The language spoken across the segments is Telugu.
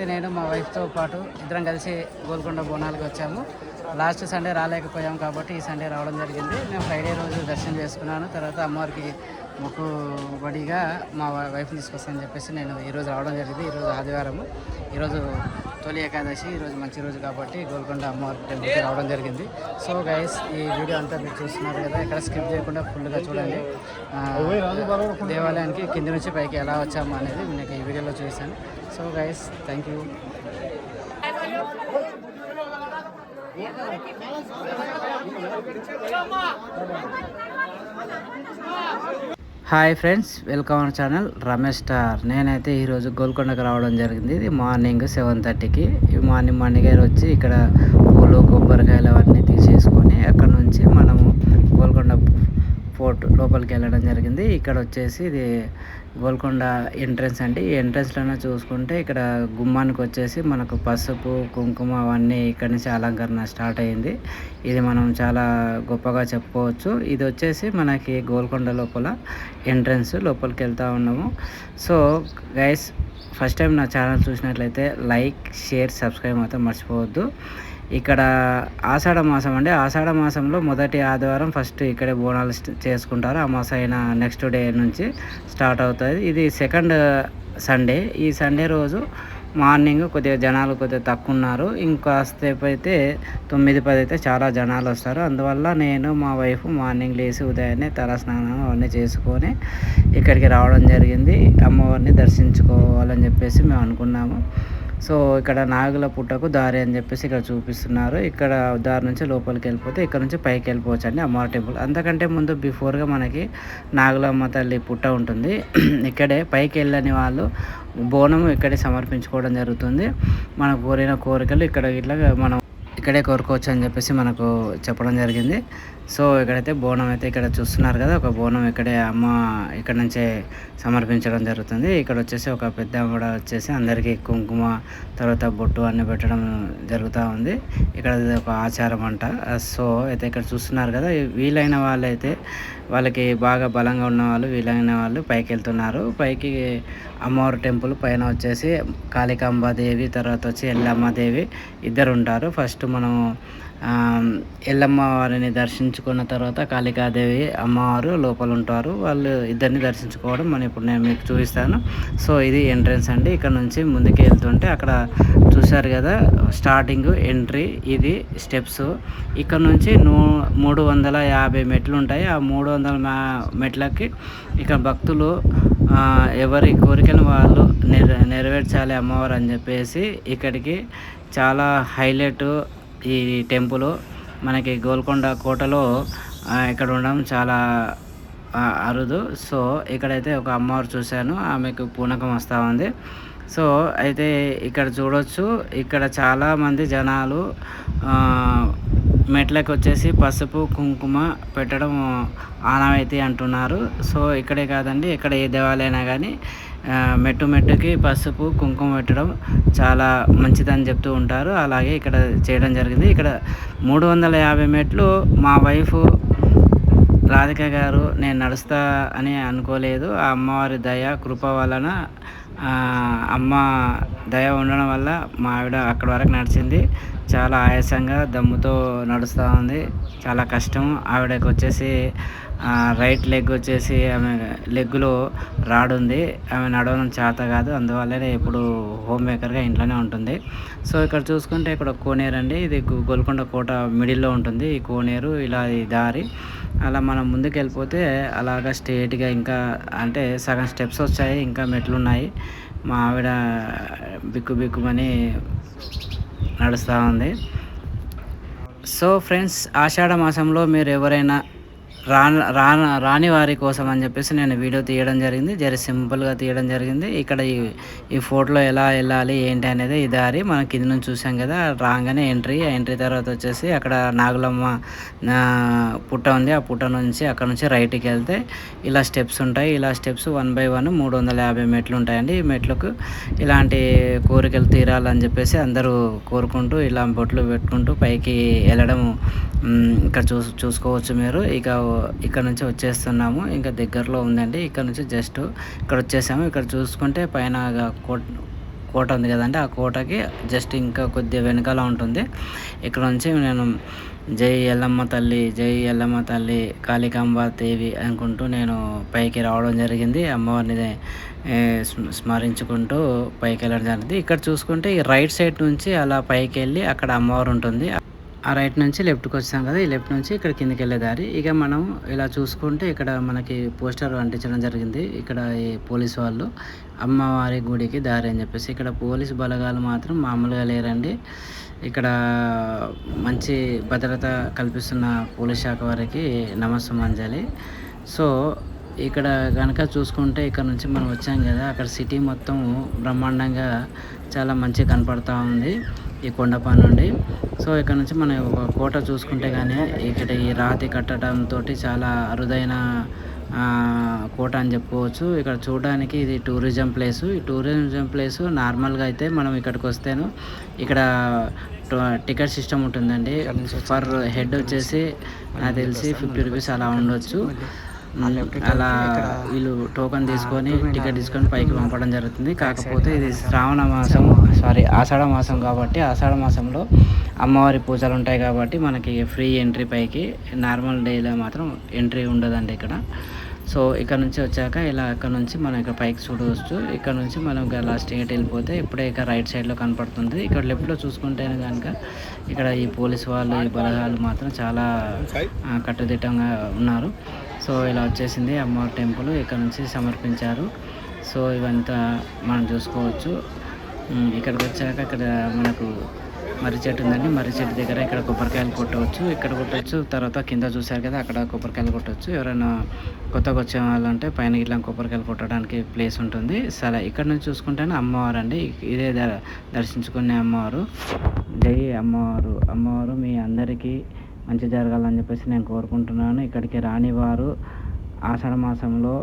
అయితే నేను మా వైఫ్తో పాటు ఇద్దరం కలిసి గోల్కొండ బోనాలకు వచ్చాము. లాస్ట్ సండే రాలేకపోయాం కాబట్టి ఈ సండే రావడం జరిగింది. నేను ఫ్రైడే రోజు దర్శనం చేసుకున్నాను. తర్వాత అమ్మవారికి మొక్కుబడిగా మా వైఫ్ని తీసుకొస్తానని చెప్పేసి నేను ఈరోజు రావడం జరిగింది. ఈరోజు ఆదివారం, ఈరోజు తొలి ఏకాదశి, ఈరోజు మంచి రోజు కాబట్టి గోల్కొండ అమ్మవారి టెంపుల్కి రావడం జరిగింది. సో గైస్, ఈ వీడియో అంతా మీరు చూస్తున్నారు కదా, ఎక్కడ స్కిప్ చేయకుండా ఫుల్గా చూడండి. దేవాలయానికి కింది నుంచి పైకి ఎలా వచ్చాము అనేది మీకు ఈ వీడియోలో చూసాను. So guys, thank you. Hi friends, welcome our channel Ramesh star. నేనైతే ఈరోజు గోల్కొండకు రావడం జరిగింది. ఇది మార్నింగ్ 7:30కి. మార్నింగ్ వచ్చి ఇక్కడ పూలు కొబ్బరికాయలు అవన్నీ తీసేసుకొని అక్కడ నుంచి మనము గోల్కొండ ఫోర్ట్ లోపలికి వెళ్ళడం జరిగింది. ఇక్కడ వచ్చేసి ఇది గోల్కొండ ఎంట్రన్స్ అండి. ఈ ఎంట్రన్స్లోనే చూసుకుంటే ఇక్కడ గుమ్మానికి వచ్చేసి మనకు పసుపు కుంకుమ అవన్నీ ఇక్కడ నుంచి అలంకరణ స్టార్ట్ అయింది. ఇది మనం చాలా గొప్పగా చెప్పుకోవచ్చు. ఇది వచ్చేసి మనకి గోల్కొండ లోపల ఎంట్రన్స్, లోపలికి వెళ్తూ ఉన్నాము. సో గైస్, ఫస్ట్ టైం నా ఛానల్ చూసినట్లయితే లైక్, షేర్, సబ్స్క్రైబ్ మాత్రం మర్చిపోవద్దు. ఇక్కడ ఆషాఢ మాసం అండి. ఆషాఢ మాసంలో మొదటి ఆదివారం ఫస్ట్ ఇక్కడే బోనాలు చేసుకుంటారు. అమాస అయిన నెక్స్ట్ డే నుంచి స్టార్ట్ అవుతుంది. ఇది సెకండ్ సండే. ఈ సండే రోజు మార్నింగ్ కొద్దిగా జనాలు కొద్దిగా తక్కువ ఉన్నారు. ఇంకాసేపు అయితే 9-10 అయితే చాలా జనాలు వస్తారు. అందువల్ల నేను మా వైఫ్ మార్నింగ్ లేచి ఉదయాన్నే తలస్నానం అవన్నీ చేసుకొని ఇక్కడికి రావడం జరిగింది. అమ్మవారిని దర్శించుకోవాలని చెప్పేసి మేము అనుకున్నాము. సో ఇక్కడ నాగుల పుట్టకు దారి అని చెప్పేసి ఇక్కడ చూపిస్తున్నారు. ఇక్కడ దారి నుంచి లోపలికి వెళ్ళిపోతే ఇక్కడ నుంచి పైకి వెళ్ళిపోవచ్చు అండి అమ్మవారి టెంపుల్. అంతకంటే ముందు బిఫోర్గా మనకి నాగులమ్మ తల్లి పుట్ట ఉంటుంది. ఇక్కడే పైకి వెళ్ళని వాళ్ళు బోనం ఇక్కడే సమర్పించుకోవడం జరుగుతుంది. మనకు కోరిన కోరికలు ఇట్లా మనం ఇక్కడే కోరుకోవచ్చు అని చెప్పేసి మనకు చెప్పడం జరిగింది. సో ఇక్కడైతే బోనం అయితే ఇక్కడ చూస్తున్నారు కదా, ఒక బోనం ఇక్కడే అమ్మ ఇక్కడ నుంచే సమర్పించడం జరుగుతుంది. ఇక్కడ వచ్చేసి ఒక పెద్ద కూడా వచ్చేసి అందరికీ కుంకుమ తర్వాత బొట్టు అన్నీ పెట్టడం జరుగుతూ ఉంది. ఇక్కడ ఒక ఆచారం అంట. సో అయితే ఇక్కడ చూస్తున్నారు కదా, వీలైన వాళ్ళైతే వాళ్ళకి బాగా బలంగా ఉన్న వాళ్ళు వీలైన వాళ్ళు పైకి వెళ్తున్నారు. పైకి అమ్మవారి టెంపుల్ పైన వచ్చేసి కాళికాంబాదేవి తర్వాత వచ్చి ఎల్లమ్మదేవి ఇద్దరు ఉంటారు. ఫస్ట్ మనం ఎల్లమ్మ వారిని దర్శించుకున్న తర్వాత కాళికాదేవి అమ్మవారు లోపల ఉంటారు. వాళ్ళు ఇద్దరిని దర్శించుకోవడం ఇప్పుడు నేను మీకు చూపిస్తాను. సో ఇది ఎంట్రన్స్ అండి. ఇక్కడ నుంచి ముందుకు వెళ్తుంటే అక్కడ చూశారు కదా స్టార్టింగ్ ఎంట్రీ, ఇది స్టెప్స్. ఇక్కడ నుంచి 350 మెట్లు ఉంటాయి. ఆ 300 మెట్లకి ఇక్కడ భక్తులు ఎవరి కోరికను వాళ్ళు నెరవేర్చాలి అమ్మవారు అని చెప్పేసి ఇక్కడికి చాలా హైలైట్ ఈ టెంపుల్. మనకి గోల్కొండ కోటలో ఇక్కడ ఉండడం చాలా అరుదు. సో ఇక్కడైతే ఒక అమ్మవారు చూశాను, ఆమెకు పూనకం వస్తూ ఉంది. సో అయితే ఇక్కడ చూడొచ్చు, ఇక్కడ చాలామంది జనాలు మెట్లకు వచ్చేసి పసుపు కుంకుమ పెట్టడం ఆనవాయితీ అంటున్నారు. సో ఇక్కడే కాదండి, ఇక్కడ ఏ దేవాలయమైనా కానీ మెట్టుకి పసుపు కుంకుమ పెట్టడం చాలా మంచిదని చెప్తూ ఉంటారు. అలాగే ఇక్కడ చేయడం జరిగింది. ఇక్కడ 350 మెట్లు మా వైఫ్ రాధిక గారు నేను నడుస్తా అని అనుకోలేదు. ఆ అమ్మవారి దయ కృప వలన అమ్మ దయ ఉండడం వల్ల మా ఆవిడ అక్కడి వరకు నడిచింది. చాలా ఆయాసంగా దమ్ముతో నడుస్తూ ఉంది. చాలా కష్టం. ఆవిడకి వచ్చేసి రైట్ లెగ్ వచ్చేసి ఆమె లెగ్లో రాడుంది. ఆమె నడవడం చేత కాదు. అందువల్లనే ఇప్పుడు హోమ్ మేకర్గా ఇంట్లోనే ఉంటుంది. సో ఇక్కడ చూసుకుంటే ఇక్కడ కోనేరు అండి. ఇది గోల్కొండ కోట మిడిల్లో ఉంటుంది ఈ కోనేరు. ఇలా ఈ దారి అలా మనం ముందుకు వెళ్ళిపోతే అలాగా స్ట్రేట్గా ఇంకా అంటే సగం స్టెప్స్ వచ్చాయి, ఇంకా మెట్లు ఉన్నాయి. మా ఆవిడ బిక్కుమని నడుస్తూ ఉంది. సో ఫ్రెండ్స్, ఆషాఢ మాసంలో మీరు ఎవరైనా రాని వారి కోసం అని చెప్పేసి నేను వీడియో తీయడం జరిగింది. జర సింపుల్గా తీయడం జరిగింది. ఇక్కడ ఈ ఫోటోలో ఎలా వెళ్ళాలి ఏంటి అనేది ఈ దారి మనం కింద నుంచి చూసాం కదా. రాగానే ఎంట్రీ తర్వాత వచ్చేసి అక్కడ నాగులమ్మ పుట్ట ఉంది. ఆ పుట్ట నుంచి అక్కడ నుంచి రైట్కి వెళ్తే ఇలా స్టెప్స్ ఉంటాయి. ఇలా స్టెప్స్ 1 by 1 350 మెట్లు ఉంటాయండి. ఈ మెట్లకు ఇలాంటి కోరికలు తీరాలని చెప్పేసి అందరూ కోరుకుంటూ ఇలా బొట్లు పెట్టుకుంటూ పైకి వెళ్ళడం ఇక్కడ చూసుకోవచ్చు మీరు. ఇక్కడ నుంచి వచ్చేస్తున్నాము. ఇంకా దగ్గరలో ఉందండి. ఇక్కడ నుంచి జస్ట్ ఇక్కడ వచ్చేసాము. ఇక్కడ చూసుకుంటే పైన కోట ఉంది కదండి, ఆ కోటకి జస్ట్ ఇంకా కొద్దిగా వెనకాల ఉంటుంది. ఇక్కడ నుంచి నేను జై ఎల్లమ్మ తల్లి, జై ఎల్లమ్మ తల్లి, కాళికాంబ దేవి అనుకుంటూ నేను పైకి రావడం జరిగింది. అమ్మవారిని స్మరించుకుంటూ పైకి వెళ్ళడం జరిగింది. ఇక్కడ చూసుకుంటే ఈ రైట్ సైడ్ నుంచి అలా పైకి వెళ్ళి అక్కడ అమ్మవారు ఉంటుంది. ఆ రైట్ నుంచి లెఫ్ట్కి వచ్చాం కదా, ఈ లెఫ్ట్ నుంచి ఇక్కడ కిందకి వెళ్ళే దారి. ఇక మనం ఇలా చూసుకుంటే ఇక్కడ మనకి పోస్టర్ అంటించడం జరిగింది. ఇక్కడ ఈ పోలీసు వాళ్ళు అమ్మవారి గుడికి దారి అని చెప్పేసి. ఇక్కడ పోలీసు బలగాలు మాత్రం మామూలుగా లేరండి. ఇక్కడ మంచి భద్రత కల్పిస్తున్న పోలీస్ శాఖ వారికి నమస్సుమంజలి. సో ఇక్కడ కనుక చూసుకుంటే ఇక్కడ నుంచి మనం వచ్చాం కదా, అక్కడ సిటీ మొత్తం బ్రహ్మాండంగా చాలా మంచిగా కనపడతా ఉంది ఈ కొండపై నుండి. సో ఇక్కడ నుంచి మనం ఒక కోట చూసుకుంటే కానీ ఇక్కడ ఈ రాతి కట్టడంతో చాలా అరుదైన కోట అని చెప్పుకోవచ్చు. ఇక్కడ చూడడానికి ఇది టూరిజం ప్లేసు. ఈ టూరిజం ప్లేసు నార్మల్గా అయితే మనం ఇక్కడికి వస్తేను ఇక్కడ టికెట్ సిస్టమ్ ఉంటుందండి. పర్ హెడ్ వచ్చేసి నాకు తెలిసి 50 రూపీస్ అలా ఉండొచ్చు. అలా వీళ్ళు టోకెన్ తీసుకొని టికెట్ తీసుకొని పైకి పంపడం జరుగుతుంది. కాకపోతే ఇది ఆషాఢ మాసం కాబట్టి ఆషాఢ మాసంలో అమ్మవారి పూజలు ఉంటాయి కాబట్టి మనకి ఫ్రీ ఎంట్రీ పైకి. నార్మల్ డేలో మాత్రం ఎంట్రీ ఉండదండి ఇక్కడ. సో ఇక్కడ నుంచి వచ్చాక ఇలా ఇక్కడ నుంచి మనం ఇక్కడ పైకి చూడవచ్చు. ఇక్కడ నుంచి మనం లాస్ట్ స్ట్రేట్ వెళ్ళిపోతే ఇప్పుడే ఇక్కడ రైట్ సైడ్లో కనపడుతుంది. ఇక్కడ లెఫ్ట్లో చూసుకుంటే కనుక ఇక్కడ ఈ పోలీసు వాళ్ళు, ఈ బలగాలు మాత్రం చాలా కట్టుదిట్టంగా ఉన్నారు. సో ఇలా వచ్చేసింది అమ్మవారి టెంపుల్, ఇక్కడ నుంచి సమర్పించారు. సో ఇవంతా మనం చూసుకోవచ్చు. ఇక్కడికి వచ్చాక ఇక్కడ మనకు మర్రి చెట్టు ఉందండి. మర్రి చెట్టు దగ్గర ఇక్కడ కొబ్బరికాయలు కొట్టవచ్చు, ఇక్కడ కొట్టవచ్చు. తర్వాత కింద చూసారు కదా, అక్కడ కొబ్బరికాయలు కొట్టవచ్చు. ఎవరైనా కొత్తగా వచ్చే వాళ్ళంటే పైన ఇట్లా కొబ్బరికాయలు కొట్టడానికి ప్లేస్ ఉంటుంది. సరే ఇక్కడ నుంచి చూసుకుంటేనే అమ్మవారు అండి. ఇదే దర్శించుకునే అమ్మవారు. జై అమ్మవారు. అమ్మవారు మీ అందరికీ మంచి జరగాలని చెప్పేసి నేను కోరుకుంటున్నాను. ఇక్కడికి రాని వారు ఆషాఢ మాసంలో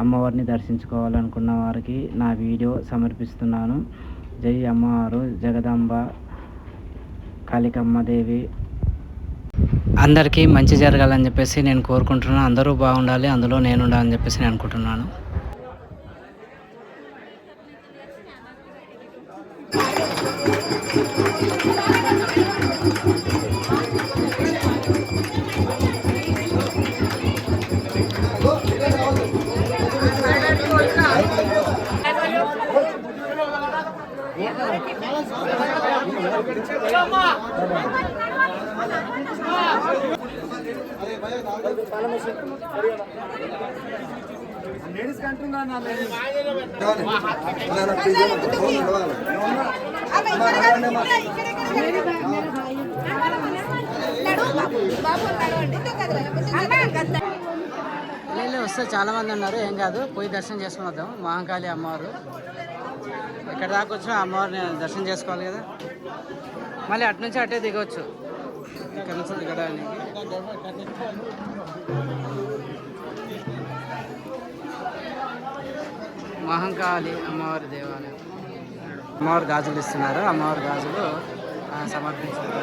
అమ్మవారిని దర్శించుకోవాలనుకున్న వారికి నా వీడియో సమర్పిస్తున్నాను. జై అమ్మవారు, జగదాంబ, కాళికమ్మ దేవి అందరికీ మంచి జరగాలని చెప్పేసి నేను కోరుకుంటున్నాను. అందరూ బాగుండాలి, అందులో నేను ఉండాలని చెప్పేసి నేను అనుకుంటున్నాను. వస్తే చాలా మంది ఉన్నారు, ఏం కాదు, పోయి దర్శనం చేసుకుని వద్దాం. మహాకాళి అమ్మవారు ఇక్కడ దాకా వచ్చిన అమ్మవారిని దర్శనం చేసుకోవాలి కదా, మళ్ళీ అటు నుంచి అటే దిగవచ్చు. ఇక్కడ నుంచి దిగడానికి మహంకాళి అమ్మవారి దేవాలయం. అమ్మవారి గాజులు ఇస్తున్నారు, అమ్మవారి గాజులు సమర్పించారు.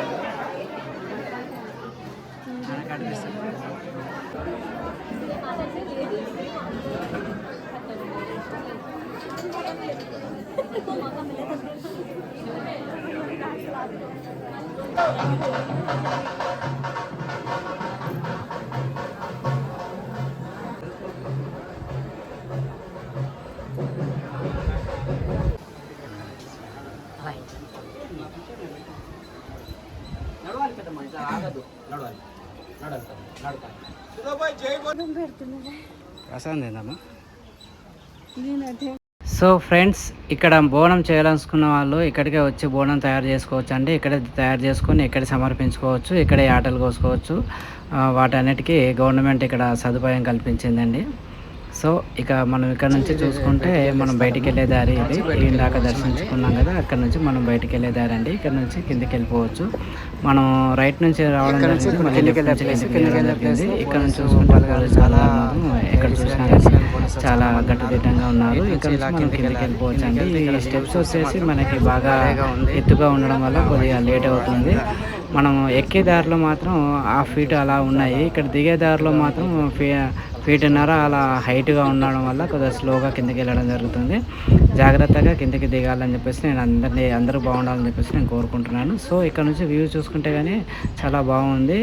సో ఫ్రెండ్స్, ఇక్కడ బోనం చేయాలనుకున్న వాళ్ళు ఇక్కడికే వచ్చి బోనం తయారు చేసుకోవచ్చు అండి. ఇక్కడ తయారు చేసుకొని ఇక్కడ సమర్పించుకోవచ్చు, ఇక్కడే ఆటలు కోసుకోవచ్చు. వాటన్నిటికీ గవర్నమెంట్ ఇక్కడ సదుపాయం కల్పించిందండి. సో ఇక మనం ఇక్కడ నుంచి చూసుకుంటే మనం బయటికి వెళ్ళే దారి ఇది. ఇందాక దర్శించుకున్నాం కదా, అక్కడ నుంచి మనం బయటికి వెళ్ళే దారి అండి. ఇక్కడ నుంచి కిందికి వెళ్ళిపోవచ్చు. మనం రైట్ నుంచి రావడం జరిగింది, ఇక్కడ నుంచి చూసుకుంటే చాలా ఎక్కడ చూసినా చాలా గట్టుదిట్టంగా ఉన్నారు. ఇక్కడ నుంచి మనం కిందికి వెళ్ళిపోవచ్చు అండి. ఈ స్టెప్స్ వచ్చేసి మనకి బాగా ఎత్తుగా ఉండడం వల్ల కొద్దిగా లేట్ అవుతుంది. మనం ఎక్కే దారిలో మాత్రం 1/2 ఫీట్ అలా ఉన్నాయి. ఇక్కడ దిగే దారిలో మాత్రం ఫీట్న్నర అలా హైట్గా ఉండడం వల్ల కొద్దిగా స్లోగా కిందకి వెళ్ళడం జరుగుతుంది. జాగ్రత్తగా కిందకి దిగాలని చెప్పేసి నేను అందరూ బాగుండాలని చెప్పేసి నేను కోరుకుంటున్నాను. సో ఇక్కడ నుంచి వ్యూ చూసుకుంటే కానీ చాలా బాగుంది.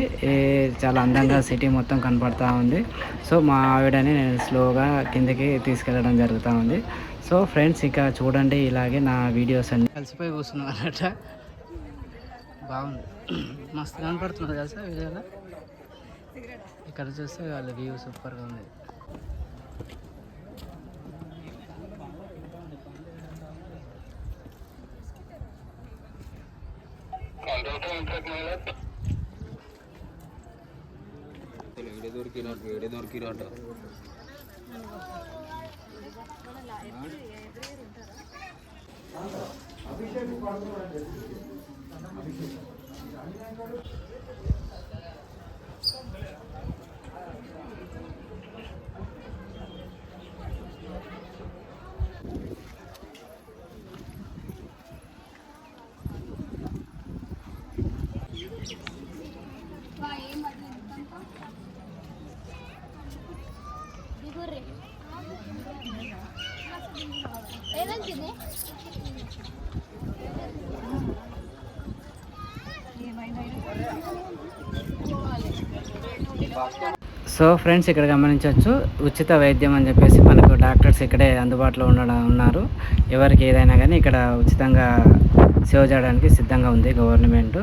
చాలా అందంగా సిటీ మొత్తం కనపడతా ఉంది. సో మా ఆవిడని నేను స్లోగా కిందకి తీసుకెళ్ళడం జరుగుతూ ఉంది. సో ఫ్రెండ్స్ ఇక చూడండి, ఇలాగే నా వీడియోస్ అన్ని కలిసిపోయి కూర్చున్నాం అన్నట్ట. బాగుంది, మస్తు కనపడుతున్నారు కదా సార్ వీడియోలో. ఇక్కడ చూస్తే వాళ్ళ వ్యూ సూపర్గా ఉంది. సో ఫ్రెండ్స్ ఇక్కడ గమనించవచ్చు, ఉచిత వైద్యం అని చెప్పేసి మనకు డాక్టర్స్ ఇక్కడే అందుబాటులో ఉన్నారు. ఎవరికి ఏదైనా కానీ ఇక్కడ ఉచితంగా సేవ చేయడానికి సిద్ధంగా ఉంది గవర్నమెంట్.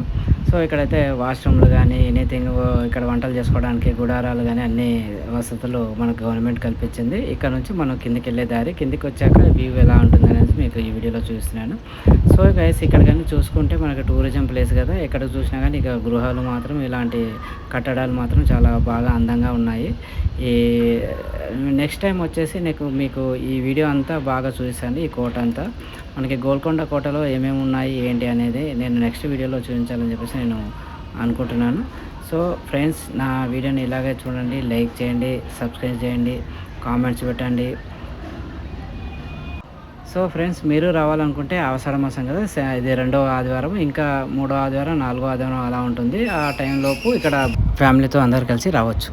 సో ఇక్కడైతే వాష్రూమ్లు కానీ ఎనీథింగ్, ఇక్కడ వంటలు చేసుకోవడానికి గుడారాలు కానీ అన్ని వసతులు మనకు గవర్నమెంట్ కల్పించింది. ఇక్కడ నుంచి మనం కిందికి వెళ్ళే దారి, కిందికి వచ్చాక వ్యూ ఎలా ఉంటుంది అనేది మీకు ఈ వీడియోలో చూస్తున్నాను. సో గైస్ ఇక్కడ కానీ చూసుకుంటే మనకు టూరిజం ప్లేస్ కదా, ఎక్కడ చూసినా కానీ ఇక గృహాలు మాత్రం ఇలాంటి కట్టడాలు మాత్రం చాలా బాగా అందంగా ఉన్నాయి. ఈ నెక్స్ట్ టైం వచ్చేసి మీకు ఈ వీడియో అంతా బాగా చూపిస్తాను. ఈ కోట అంతా మనకి గోల్కొండ కోటలో ఏమేమి ఉన్నాయి ఏంటి అనేది నేను నెక్స్ట్ వీడియోలో చూపించాలని చెప్పేసి నేను అనుకుంటున్నాను. సో ఫ్రెండ్స్ నా వీడియోని ఇలాగే చూడండి, లైక్ చేయండి, సబ్స్క్రైబ్ చేయండి, కామెంట్స్ పెట్టండి. సో ఫ్రెండ్స్ మీరు రావాలనుకుంటే ఆషాఢ మాసం కదా, ఇది 2వ ఆదివారం, ఇంకా 3వ ఆదివారం, 4వ ఆదివారం అలా ఉంటుంది. ఆ టైంలోపు ఇక్కడ ఫ్యామిలీతో అందరు కలిసి రావచ్చు.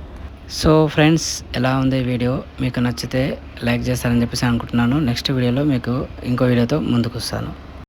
సో ఫ్రెండ్స్ ఎలా ఉంది వీడియో, మీకు నచ్చితే లైక్ చేస్తారని చెప్పేసి అనుకుంటున్నాను. నెక్స్ట్ వీడియోలో మీకు ఇంకో వీడియోతో ముందుకు వస్తాను.